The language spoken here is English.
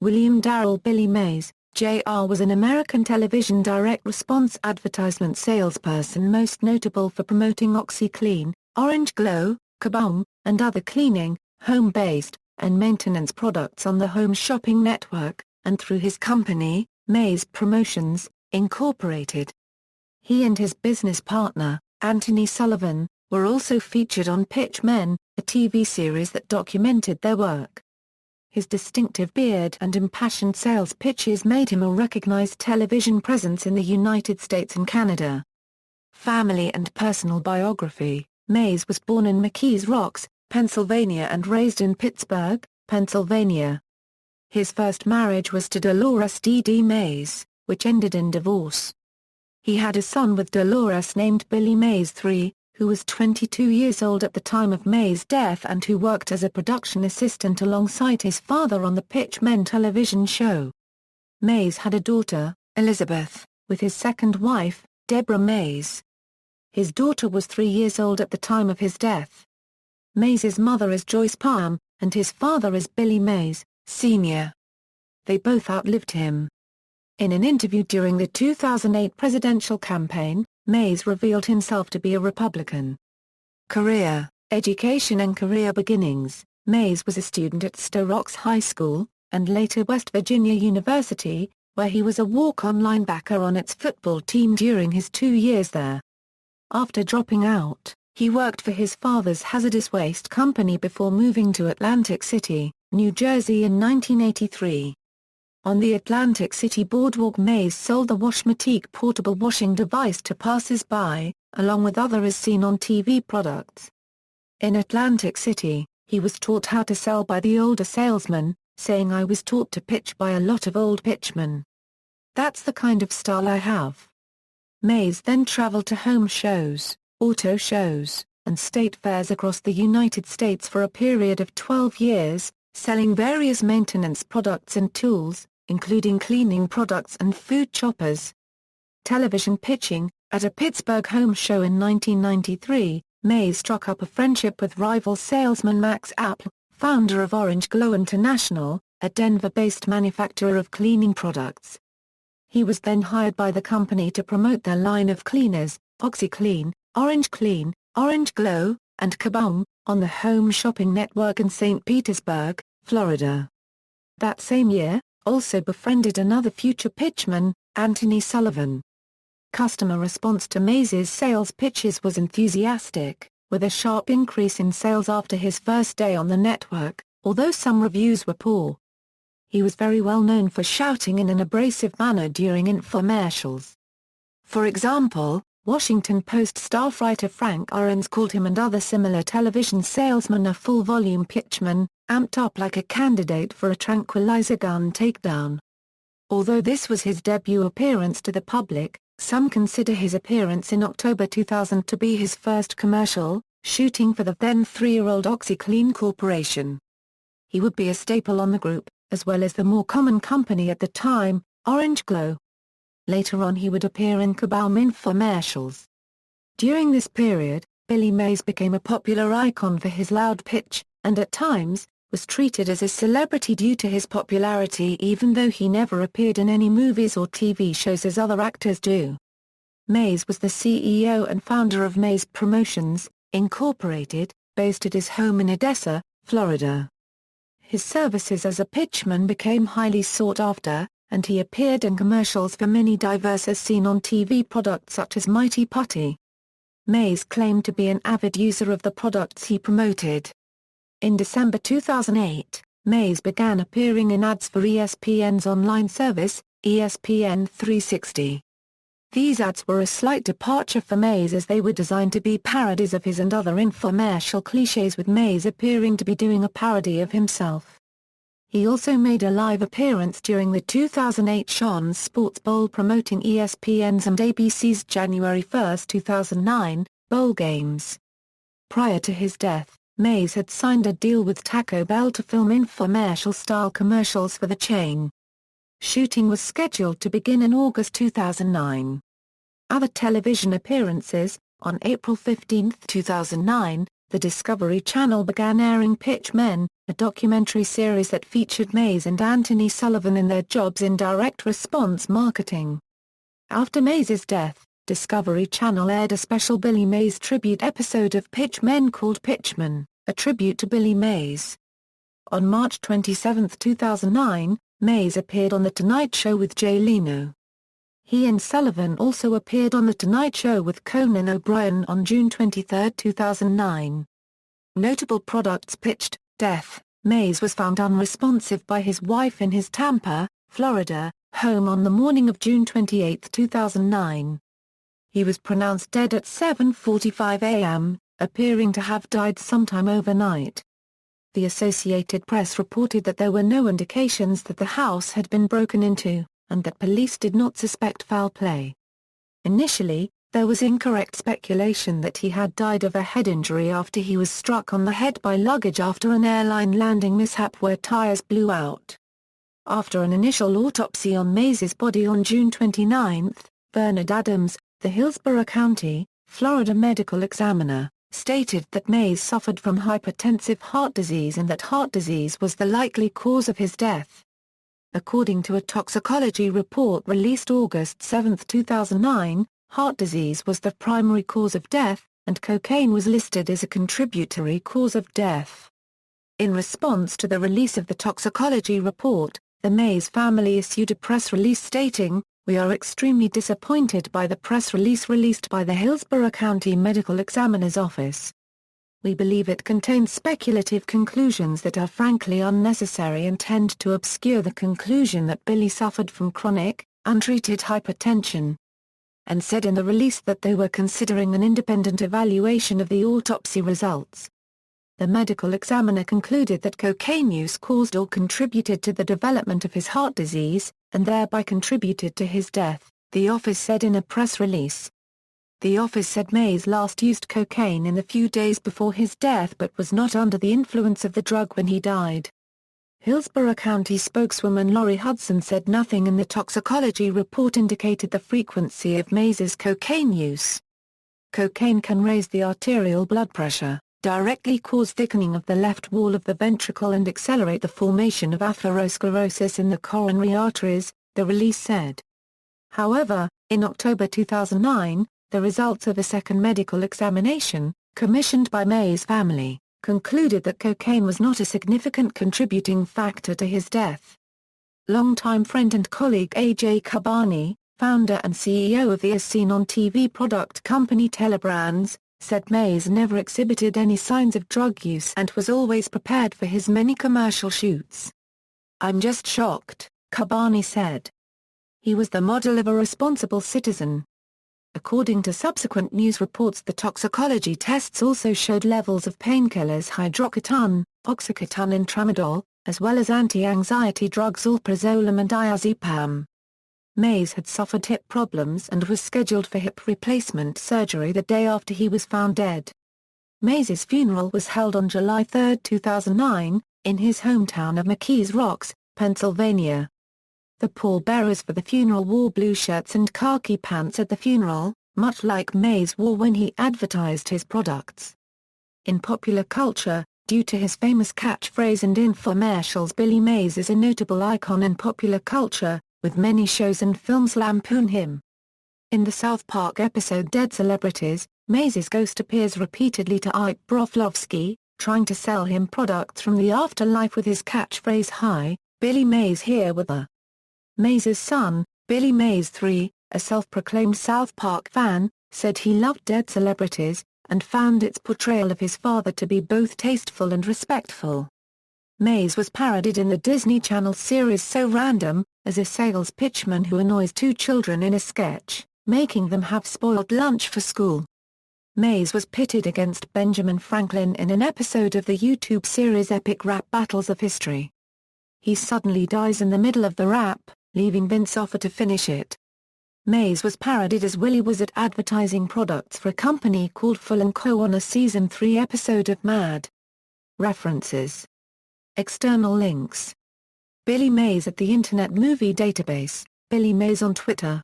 William Darrell Billy Mays, Jr. was an American television direct response advertisement salesperson most notable for promoting OxiClean, Orange Glow, Kaboom, and other cleaning, home-based, and maintenance products on the Home Shopping Network, and through his company, Mays Promotions, Incorporated. He and his business partner, Anthony Sullivan, were also featured on PitchMen, a TV series that documented their work. His distinctive beard and impassioned sales pitches made him a recognized television presence in the United States and Canada. Family and personal biography. Mays was born in McKees Rocks, Pennsylvania and raised in Pittsburgh, Pennsylvania. His first marriage was to Dolores D. Mays, which ended in divorce. He had a son with Dolores named Billy Mays III, who was 22 years old at the time of Mays' death and who worked as a production assistant alongside his father on the PitchMen television show. Mays had a daughter, Elizabeth, with his second wife, Deborah Mays. His daughter was 3 years old at the time of his death. Mays's mother is Joyce Palm, and his father is Billy Mays, Sr. They both outlived him. In an interview during the 2008 presidential campaign, Mays revealed himself to be a Republican. Career, education and career beginnings. Mays was a student at Stowe Rocks High School, and later West Virginia University, where he was a walk-on linebacker on its football team during his 2 years there. After dropping out, he worked for his father's hazardous waste company before moving to Atlantic City, New Jersey in 1983. On the Atlantic City boardwalk, Mays sold the Washmatic portable washing device to passers-by, along with other as seen on TV products. In Atlantic City, he was taught how to sell by the older salesman, saying, "I was taught to pitch by a lot of old pitchmen. That's the kind of style I have." Mays then traveled to home shows, auto shows, and state fairs across the United States for a period of 12 years, selling various maintenance products and tools, including cleaning products and food choppers. Television pitching. At a Pittsburgh home show in 1993, Mays struck up a friendship with rival salesman Max Apple, founder of Orange Glow International, a Denver-based manufacturer of cleaning products. He was then hired by the company to promote their line of cleaners, OxiClean, Orange Clean, Orange Glow, and Kaboom, on the Home Shopping Network in St. Petersburg, Florida. That same year, also befriended another future pitchman, Anthony Sullivan. Customer response to Mays's sales pitches was enthusiastic, with a sharp increase in sales after his first day on the network, although some reviews were poor. He was very well known for shouting in an abrasive manner during infomercials. For example, Washington Post staff writer Frank Ahrens called him and other similar television salesmen a full-volume pitchman, amped up like a candidate for a tranquilizer gun takedown. Although this was his debut appearance to the public, some consider his appearance in October 2000 to be his first commercial, shooting for the then 3-year-old OxiClean Corporation. He would be a staple on the group, as well as the more common company at the time, Orange Glow. Later on he would appear in Kaboom infomercials. During this period, Billy Mays became a popular icon for his loud pitch, and at times, was treated as a celebrity due to his popularity even though he never appeared in any movies or TV shows as other actors do. Mays was the CEO and founder of Mays Promotions, Incorporated, based at his home in Odessa, Florida. His services as a pitchman became highly sought after, and he appeared in commercials for many diverse as seen on TV products such as Mighty Putty. Mays claimed to be an avid user of the products he promoted. In December 2008, Mays began appearing in ads for ESPN's online service, ESPN 360. These ads were a slight departure for Mays as they were designed to be parodies of his and other infomercial cliches, with Mays appearing to be doing a parody of himself. He also made a live appearance during the 2008 Sean's Sports Bowl promoting ESPN's and ABC's January 1, 2009, bowl games. Prior to his death, Mays had signed a deal with Taco Bell to film infomercial-style commercials for the chain. Shooting was scheduled to begin in August 2009. Other television appearances. On April 15, 2009, the Discovery Channel began airing PitchMen, a documentary series that featured Mays and Anthony Sullivan in their jobs in direct response marketing. After Mays's death, Discovery Channel aired a special Billy Mays tribute episode of PitchMen called PitchMen, a tribute to Billy Mays. On March 27, 2009, Mays appeared on The Tonight Show with Jay Leno. He and Sullivan also appeared on The Tonight Show with Conan O'Brien on June 23, 2009. Notable products pitched: death. Mays was found unresponsive by his wife in his Tampa, Florida, home on the morning of June 28, 2009. He was pronounced dead at 7:45 a.m., appearing to have died sometime overnight. The Associated Press reported that there were no indications that the house had been broken into, and that police did not suspect foul play. Initially, there was incorrect speculation that he had died of a head injury after he was struck on the head by luggage after an airline landing mishap where tires blew out. After an initial autopsy on Mays's body on June 29, Bernard Adams, the Hillsborough County, Florida medical examiner, stated that Mays suffered from hypertensive heart disease and that heart disease was the likely cause of his death. According to a toxicology report released August 7, 2009, heart disease was the primary cause of death, and cocaine was listed as a contributory cause of death. In response to the release of the toxicology report, the Mays family issued a press release stating, "We are extremely disappointed by the press release released by the Hillsborough County Medical Examiner's Office. We believe it contains speculative conclusions that are frankly unnecessary and tend to obscure the conclusion that Billy suffered from chronic, untreated hypertension," and said in the release that they were considering an independent evaluation of the autopsy results. The medical examiner concluded that cocaine use caused or contributed to the development of his heart disease, and thereby contributed to his death, the office said in a press release. The office said Mays last used cocaine in the few days before his death but was not under the influence of the drug when he died. Hillsborough County spokeswoman Lori Hudson said nothing in the toxicology report indicated the frequency of Mays's cocaine use. Cocaine can raise the arterial blood pressure, directly cause thickening of the left wall of the ventricle and accelerate the formation of atherosclerosis in the coronary arteries, the release said. However, in October 2009, the results of a second medical examination, commissioned by Mays' family, concluded that cocaine was not a significant contributing factor to his death. Longtime friend and colleague A.J. Kabani, founder and CEO of the As Seen on TV product company Telebrands, said Mays never exhibited any signs of drug use and was always prepared for his many commercial shoots. "I'm just shocked," Kabani said. He was the model of a responsible citizen. According to subsequent news reports, the toxicology tests also showed levels of painkillers hydrocodone, oxycodone and tramadol, as well as anti-anxiety drugs alprazolam and diazepam. Mays had suffered hip problems and was scheduled for hip replacement surgery the day after he was found dead. Mays's funeral was held on July 3, 2009, in his hometown of McKees Rocks, Pennsylvania. The pallbearers for the funeral wore blue shirts and khaki pants at the funeral, much like Mays wore when he advertised his products. In popular culture, due to his famous catchphrase and infomercials, Billy Mays is a notable icon in popular culture, with many shows and films lampoon him. In the South Park episode Dead Celebrities, Mays's ghost appears repeatedly to Ike Broflovsky, trying to sell him products from the afterlife with his catchphrase "Hi, Billy Mays here with a..." Mays's son, Billy Mays III, a self-proclaimed South Park fan, said he loved Dead Celebrities, and found its portrayal of his father to be both tasteful and respectful. Mays was parodied in the Disney Channel series So Random, as a sales pitchman who annoys two children in a sketch, making them have spoiled lunch for school. Mays was pitted against Benjamin Franklin in an episode of the YouTube series Epic Rap Battles of History. He suddenly dies in the middle of the rap, leaving Vince Offer to finish it. Mays was parodied as Willie Wizard advertising products for a company called Full & Co. on a Season 3 episode of Mad. References. External links. Billy Mays at the Internet Movie Database, Billy Mays on Twitter.